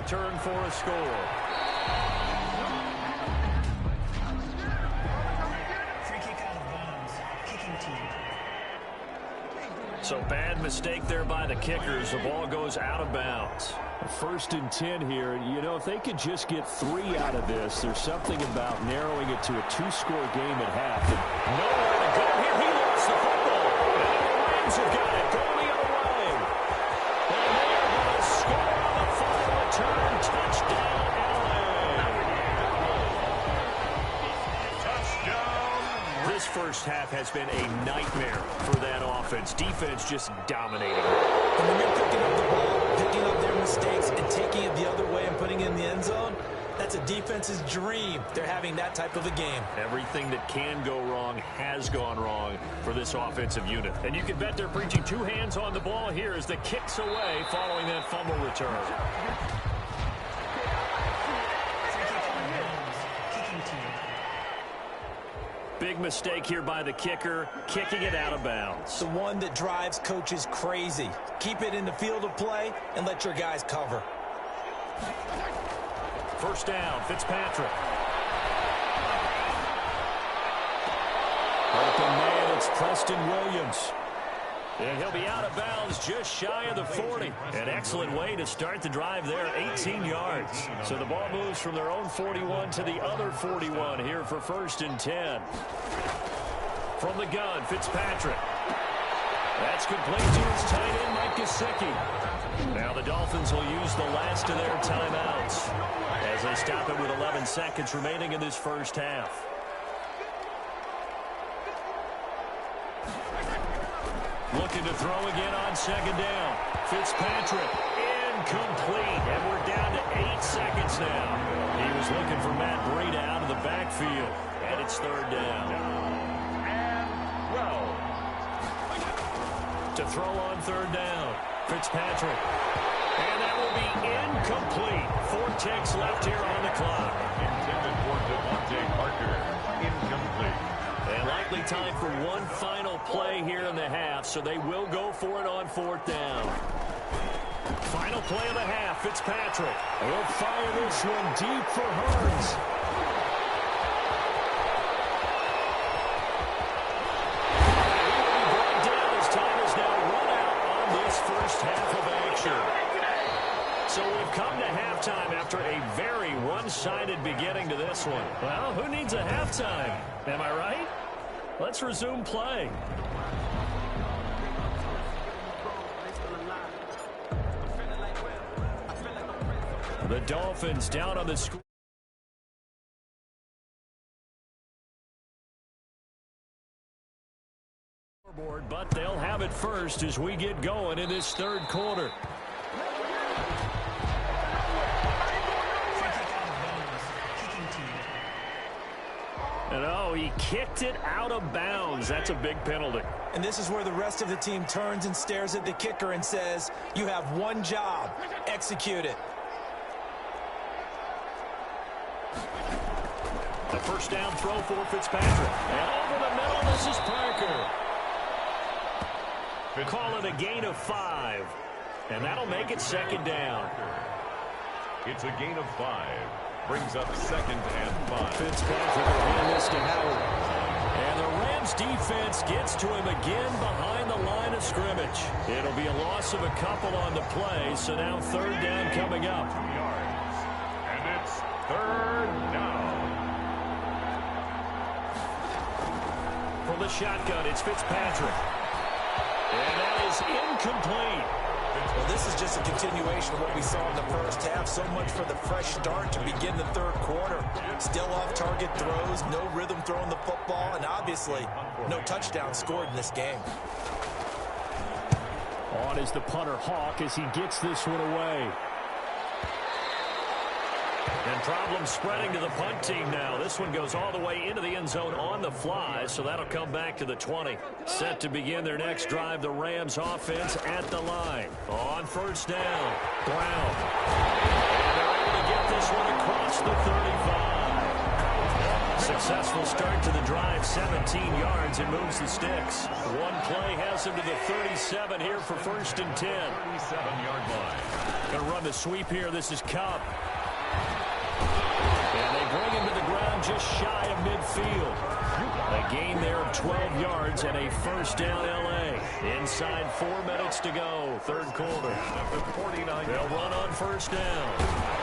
return for a score. Free kick out of bounds. Kicking team. So bad mistake there by the kickers. The ball goes out of bounds. 1st and 10 here. You know, if they could just get 3 out of this, there's something about narrowing it to a 2-score game at half. Nowhere to go here. He lost the football. And the Rams have got it. Going the other way. And they are going to score on the final return. Touchdown, LA. Touchdown. This first half has been a nightmare for that offense. Defense just dominating. And when you're picking up the ball, picking up their mistakes, and taking it the other way and putting it in the end zone, that's a defense's dream. They're having that type of a game. Everything that can go wrong has gone wrong for this offensive unit. And you can bet they're preaching 2 hands on the ball here as the kick's away following that fumble return. Free kick out of bounds. Kicking team. Big mistake here by the kicker, kicking it out of bounds. The one that drives coaches crazy. Keep it in the field of play and let your guys cover. First down, Fitzpatrick. Open man, it's Preston Williams. And he'll be out of bounds just shy of the 40. An excellent way to start the drive there, 18 yards. So the ball moves from their own 41 to the other 41 here for 1st and 10. From the gun, Fitzpatrick. That's complete to his tight end, Mike Gesicki. Now the Dolphins will use the last of their timeouts as they stop it with 11 seconds remaining in this first half. Looking to throw again on 2nd down. Fitzpatrick, incomplete. And we're down to 8 seconds now. He was looking for Matt Breida out of the backfield. And it's 3rd down. And throw. To throw on 3rd down. Fitzpatrick. And that will be incomplete. 4 ticks left here on the clock. Intended for Devontae Parker. Incomplete. And likely time for one final play here in the half, so they will go for it on 4th down. Final play of the half, Fitzpatrick. He'll fire this one deep for Hurns. Brought down as time is now run out on this first half of action. So we've come to halftime after a very one-sided beginning to this one. Well, who needs a halftime? Am I right? Let's resume play. The Dolphins down on the scoreboard, but they'll have it first as we get going in this 3rd quarter. And oh, he kicked it out of bounds. That's a big penalty. And this is where the rest of the team turns and stares at the kicker and says, you have one job. Execute it. The first down throw for Fitzpatrick. And over the middle, this is Parker. Call it a gain of 5. And that'll make it 2nd down. It's a gain of 5. Brings up 2nd and 5. Fitzpatrick will hand this to Howard. And the Rams defense gets to him again behind the line of scrimmage. It'll be a loss of a couple on the play, so now 3rd down coming up. And it's 3rd down. From the shotgun, it's Fitzpatrick. And that is incomplete. Well, this is just a continuation of what we saw in the first half. So much for the fresh start to begin the 3rd quarter. Still off-target throws, no rhythm throwing the football, and obviously no touchdown scored in this game. On is the punter Hawk as he gets this one away. And problems spreading to the punt team now. This one goes all the way into the end zone on the fly, so that'll come back to the 20. Set to begin their next drive, the Rams offense at the line. On 1st down, Brown. And they're able to get this one across the 35. successful start to the drive, 17 yards, and moves the sticks. One play has him to the 37 here for 1st and 10. 37-yard line. Going to run the sweep here. This is Cup. And they bring him to the ground just shy of midfield. A gain there of 12 yards and a 1st down L.A. Inside 4 minutes to go, 3rd quarter. They'll run on 1st down.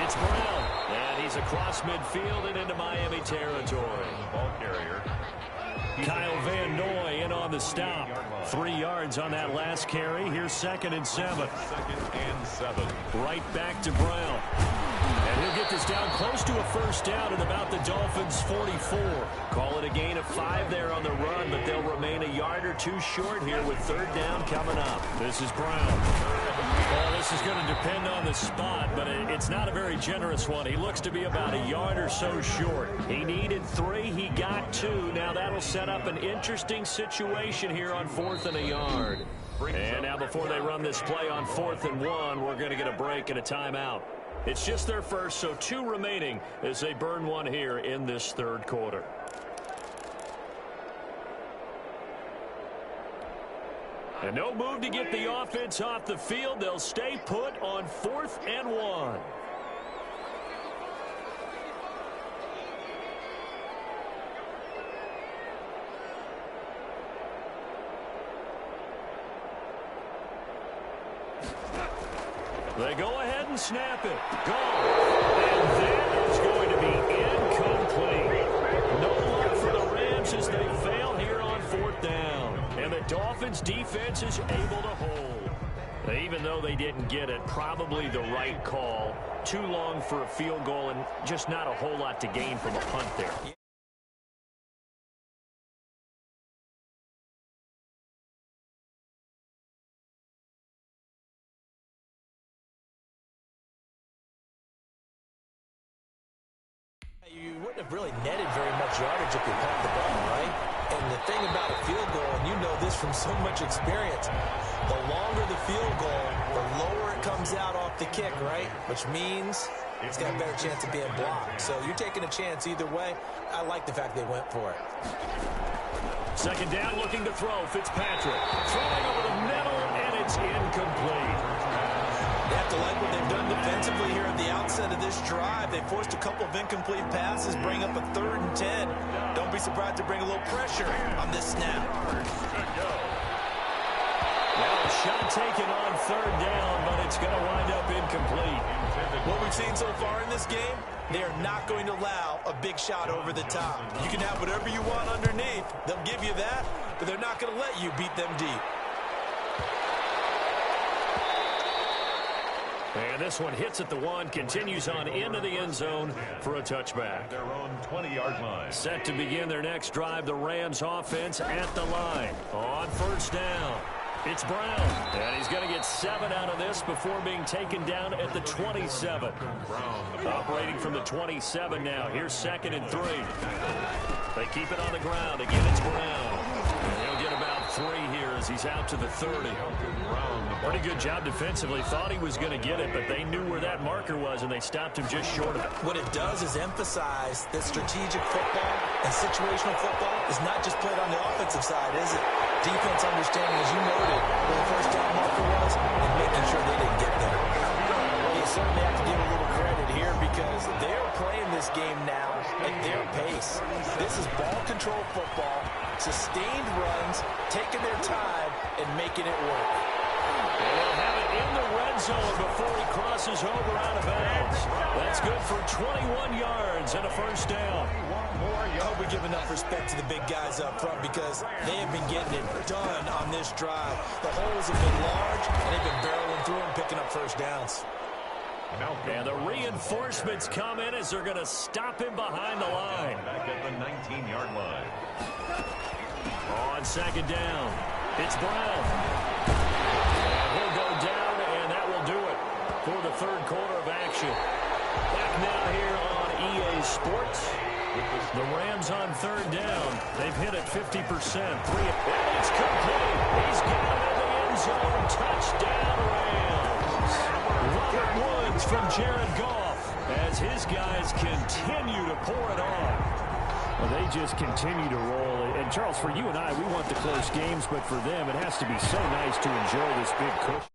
It's Brown, and he's across midfield and into Miami territory. Ball carrier. Kyle Van Noy in on the stop. 3 yards on that last carry. Here's 2nd and 7. 2nd and 7. Right back to Brown. And he'll get this down close to a 1st down at about the Dolphins' 44. Call it a gain of 5 there on the run, but they'll remain a yard or 2 short here with 3rd down coming up. This is Brown. Well, this is going to depend on the spot, but it's not a very generous one. He looks to be about a yard or so short. He needed 3. He got 2. Now that'll set up an interesting situation here on 4th and a yard. And now before they run this play on 4th and 1, we're going to get a break and a timeout. It's just their first, so 2 remaining as they burn 1 here in this 3rd quarter. And no move to get the offense off the field. They'll stay put on 4th and 1. They go ahead and snap it. Go. And that is going to be incomplete. No luck for the Rams as they fail here on 4th down. And the Dolphins defense is able to hold. Even though they didn't get it, probably the right call. Too long for a field goal and just not a whole lot to gain from a punt there. You wouldn't have really netted very much yardage if you pumped the ball, right? And the thing about a field goal, and you know this from so much experience, the longer the field goal, the lower it comes out off the kick, right? Which means it's got a better chance of being blocked. So you're taking a chance either way. I like the fact they went for it. 2nd down, looking to throw. Fitzpatrick throwing over the middle, and it's incomplete. They have to like what they've done defensively here at the outset of this drive. They forced a couple of incomplete passes, bring up a 3rd and 10. Don't be surprised to bring a little pressure on this snap. Now a shot taken on 3rd down, but it's going to wind up incomplete. What we've seen so far in this game, they are not going to allow a big shot over the top. You can have whatever you want underneath. They'll give you that, but they're not going to let you beat them deep. And this one hits at the 1, continues on into the end zone for a touchback. Their own 20-yard line. Set to begin their next drive, the Rams offense at the line. On 1st down, it's Brown. And he's going to get 7 out of this before being taken down at the 27. Operating from the 27 now. Here's 2nd and 3. They keep it on the ground. Again, it's Brown. And he'll get about 3 here as he's out to the 30. Pretty good job defensively. Thought he was going to get it, but they knew where that marker was, and they stopped him just short of it. What it does is emphasize that strategic football and situational football is not just played on the offensive side, is it? Defense understanding, as you noted, where the 1st down marker was, and making sure they didn't get there. Well, you certainly have to give a little credit here because they're playing this game now at their pace. This is ball control football, sustained runs, taking their time, and making it work. And they'll have it in the red zone before he crosses over out of bounds. That's good for 21 yards and a 1st down. I hope we give enough respect to the big guys up front because they have been getting it done on this drive. The holes have been large, and they've been barreling through and picking up 1st downs. And the reinforcements come in as they're going to stop him behind the line. Back at the 19-yard line. On 2nd down, it's Brown. And he'll go down, and that will do it for the 3rd quarter of action. Back now here on EA Sports. The Rams on 3rd down. They've hit it 50%. And it's complete. He's got it in the end zone. Touchdown, Rams. Robert Woods from Jared Goff as his guys continue to pour it on. Well, they just continue to roll. And, Charles, for you and I, we want the close games, but for them, it has to be so nice to enjoy this big cushion.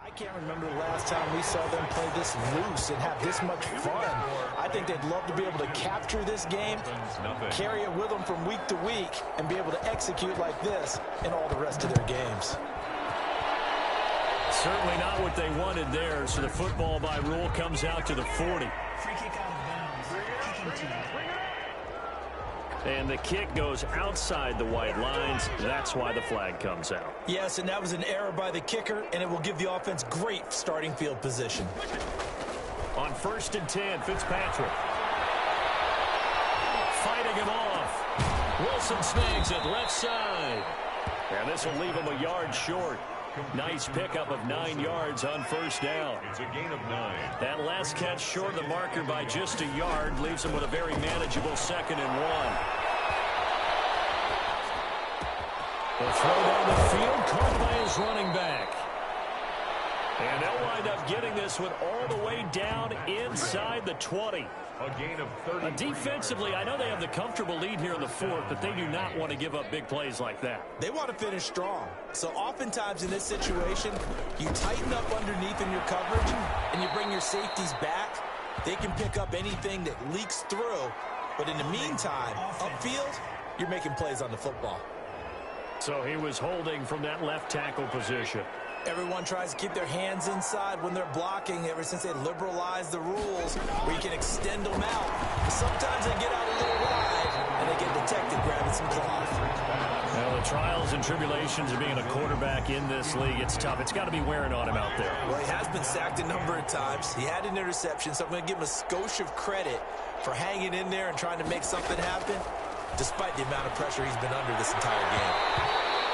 I can't remember the last time we saw them play this loose and have this much fun. I think they'd love to be able to capture this game, carry it with them from week to week, and be able to execute like this in all the rest of their games. Certainly not what they wanted there, so the football by rule comes out to the 40. Free kick out of bounds. Kicking team. And the kick goes outside the white lines. That's why the flag comes out. Yes, and that was an error by the kicker, and it will give the offense great starting field position. On 1st and 10, Fitzpatrick. Fighting him off. Wilson snags it left side. And this will leave him a yard short. Nice pickup of 9 yards on 1st down. It's a gain of 9. That last catch short of the marker by just a yard leaves him with a very manageable 2nd and 1. The throw down the field, caught by his running back. And they'll wind up getting this one all the way down inside the 20. A gain of 30. Defensively, I know they have the comfortable lead here in the 4th, but they do not want to give up big plays like that. They want to finish strong. So oftentimes in this situation, you tighten up underneath in your coverage, and you bring your safeties back. They can pick up anything that leaks through. But in the meantime, upfield, you're making plays on the football. So he was holding from that left tackle position. Everyone tries to keep their hands inside when they're blocking ever since they liberalized the rules where you can extend them out. Sometimes they get out a little wide, and they get detected grabbing some cloth. Well, the trials and tribulations of being a quarterback in this league, it's tough. It's got to be wearing on him out there. Well, he has been sacked a number of times. He had an interception, so I'm going to give him a skosh of credit for hanging in there and trying to make something happen, despite the amount of pressure he's been under this entire game.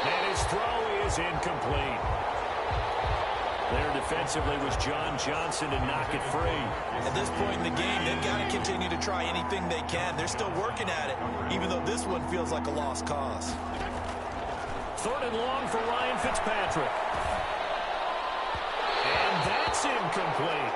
And his throw is incomplete. There defensively was John Johnson to knock it free. At this point in the game, they've got to continue to try anything they can. They're still working at it, even though this one feels like a lost cause. 3rd and long for Ryan Fitzpatrick. And that's incomplete.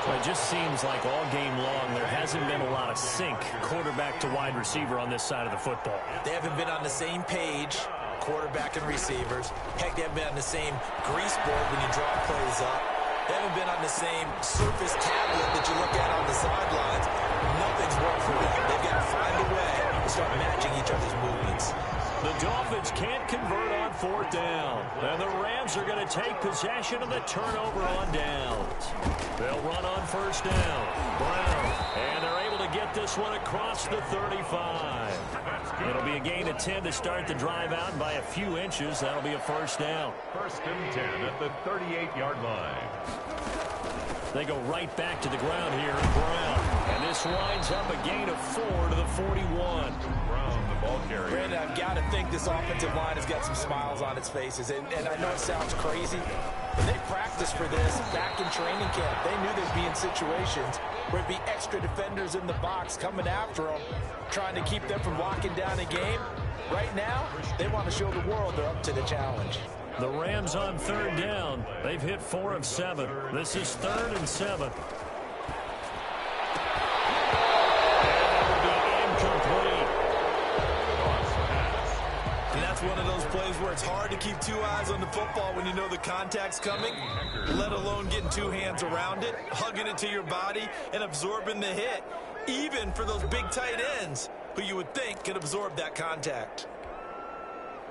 Well, it just seems like all game long there hasn't been a lot of sync quarterback to wide receiver on this side of the football. They haven't been on the same page, quarterback and receivers. Heck, they haven't been on the same grease board when you draw plays up. They haven't been on the same surface tablet that you look at on the sidelines. Nothing's worked for them. They've got to find a way to start matching each other's movements. The Dolphins can't convert on 4th down. And the Rams are going to take possession of the turnover on downs. They'll run on 1st down. Brown. And they're able to get this one across the 35. It'll be a gain of 10 to start the drive out, and by a few inches, that'll be a 1st down. 1st and 10 at the 38-yard line. They go right back to the ground here. Brown. And this winds up a gain of 4 to the 41. Brown, the ball carrier. Brandon, I've got to think this offensive line has got some smiles on its faces. And I know it sounds crazy, but they practiced for this back in training camp. They knew they'd be in situations where it'd be extra defenders in the box coming after them, trying to keep them from locking down a game. Right now, they want to show the world they're up to the challenge. The Rams on 3rd down. They've hit 4 of 7. This is 3rd and 7. And that's one of those plays where it's hard to keep 2 eyes on the football when you know the contact's coming, let alone getting 2 hands around it, hugging it to your body, and absorbing the hit, even for those big tight ends who you would think could absorb that contact.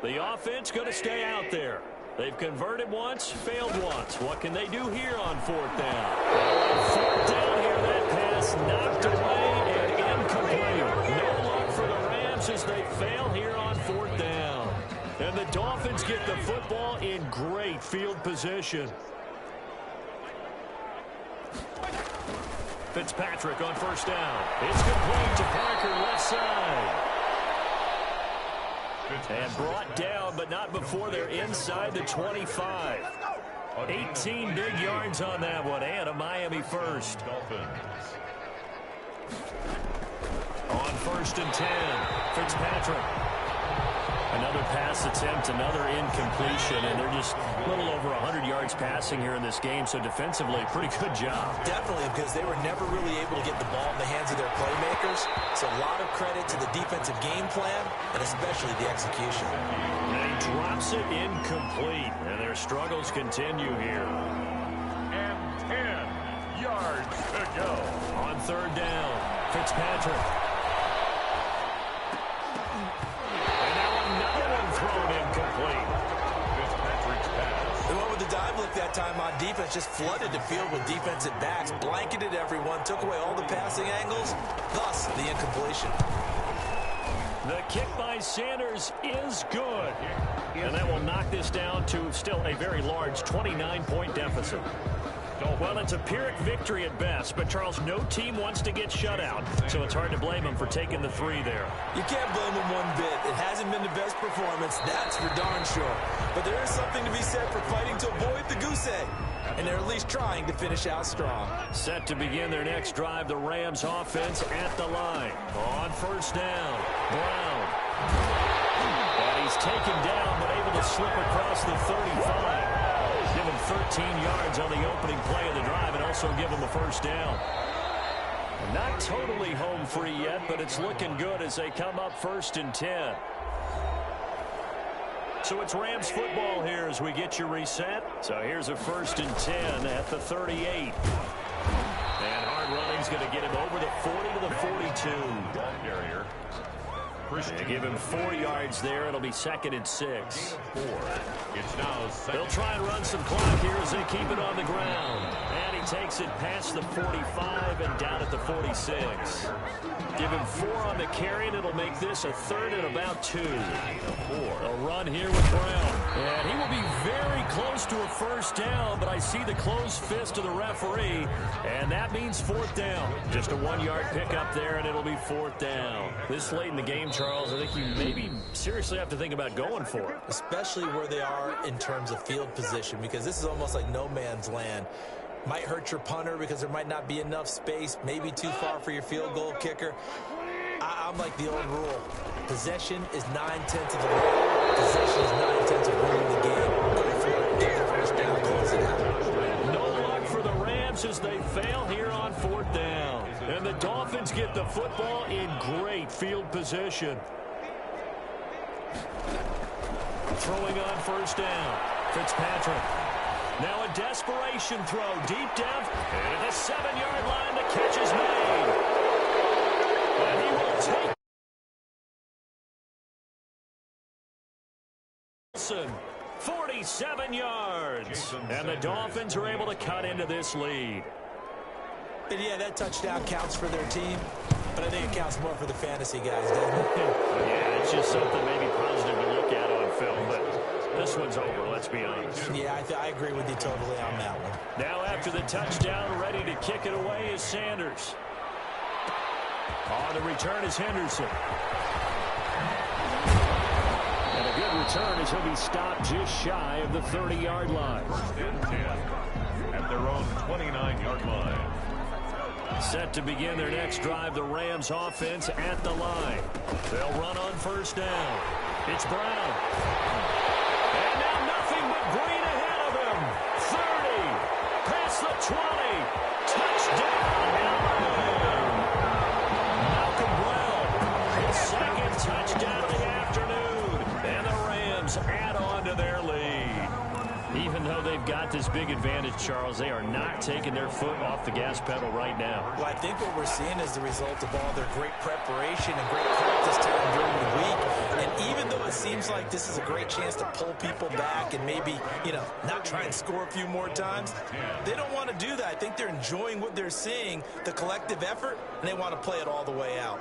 The offense going to stay out there. They've converted once, failed once. What can they do here on 4th down? 4th down here, that pass knocked away and incomplete. No luck for the Rams as they fail here on 4th down. And the Dolphins get the football in great field position. Fitzpatrick on 1st down. It's complete to Parker left side. And brought down, but not before they're inside the 25. 18 big yards on that one, and a Miami 1st. On 1st and 10, Fitzpatrick. Another pass attempt, another incompletion, and they're just a little over 100 yards passing here in this game, so defensively, pretty good job. Definitely, because they were never really able to get the ball in the hands of their playmakers, so a lot of credit to the defensive game plan, and especially the execution. And he drops it incomplete, and their struggles continue here. And 10 yards to go. On third down, Fitzpatrick. Thrown incomplete. Fitzpatrick's pass. They went with the dive look that time on defense, just flooded the field with defensive backs, blanketed everyone, took away all the passing angles, thus the incompletion. The kick by Sanders is good. And that will knock this down to still a very large 29-point deficit. Well, it's a Pyrrhic victory at best, but, Charles, no team wants to get shut out, so it's hard to blame them for taking the 3 there. You can't blame them one bit. It hasn't been the best performance, that's for darn sure. But there is something to be said for fighting to avoid the goose egg, and they're at least trying to finish out strong. Set to begin their next drive, the Rams offense at the line. On first down, Brown. And he's taken down, but able to slip across the 35. Give him 13 yards on the opening play of the drive and also give him a first down. Not totally home free yet, but it's looking good as they come up 1st and 10. So it's Rams football here as we get you reset. So here's a 1st and 10 at the 38. And hard running's going to get him over the 40 to the 42. Ball carrier. They give him 4 yards there. It'll be 2nd and 6. 4. It's now 2nd. They'll try and run some clock here as they keep it on the ground. And he takes it past the 45 and down at the 46. Give him 4 on the carry, and it'll make this a 3rd and about 2. A run here with Brown. And he will be very close to a first down, but I see the closed fist of the referee, and that means 4th down. Just a 1-yard pickup there, and it'll be 4th down. This late in the game, Charles, I think you maybe seriously have to think about going for it. Especially where they are in terms of field position, because this is almost like no man's land. Might hurt your punter because there might not be enough space, maybe too far for your field goal kicker. I'm like the old rule. Possession is 9/10 of the game. Possession is 9/10 of winning the game. Go for it, get the first down, close it out. No luck for the Rams as they fail here on 4th down. And the Dolphins get the football in great field position. Throwing on first down, Fitzpatrick. Now a desperation throw deep down and at the 7-yard line. The catch is made. And he will take 47 yards. And the Dolphins are able to cut into this lead. And yeah, that touchdown counts for their team, but I think it counts more for the fantasy guys, doesn't it? Yeah, it's just something maybe positive to look at on film, but this one's over, let's be honest. Yeah, I agree with you totally on that one. Now after the touchdown, ready to kick it away is Sanders. On the return is Henderson. And a good return as he'll be stopped just shy of the 30-yard line. 10 at their own 29-yard line. Set to begin their next drive, the Rams offense at the line. They'll run on first down. It's Brown. And now nothing but green ahead of him. 30, past the 20, touchdown, Malcolm Brown, his 2nd touchdown of the afternoon. And the Rams add on to their lead. Even though they've got this big advantage, Charles, they are not taking their foot off the gas pedal right now. Well, I think what we're seeing is the result of all their great preparation and great practice time during the week. And even though it seems like this is a great chance to pull people back and maybe, not try and score a few more times, they don't want to do that. I think they're enjoying what they're seeing, the collective effort, and they want to play it all the way out.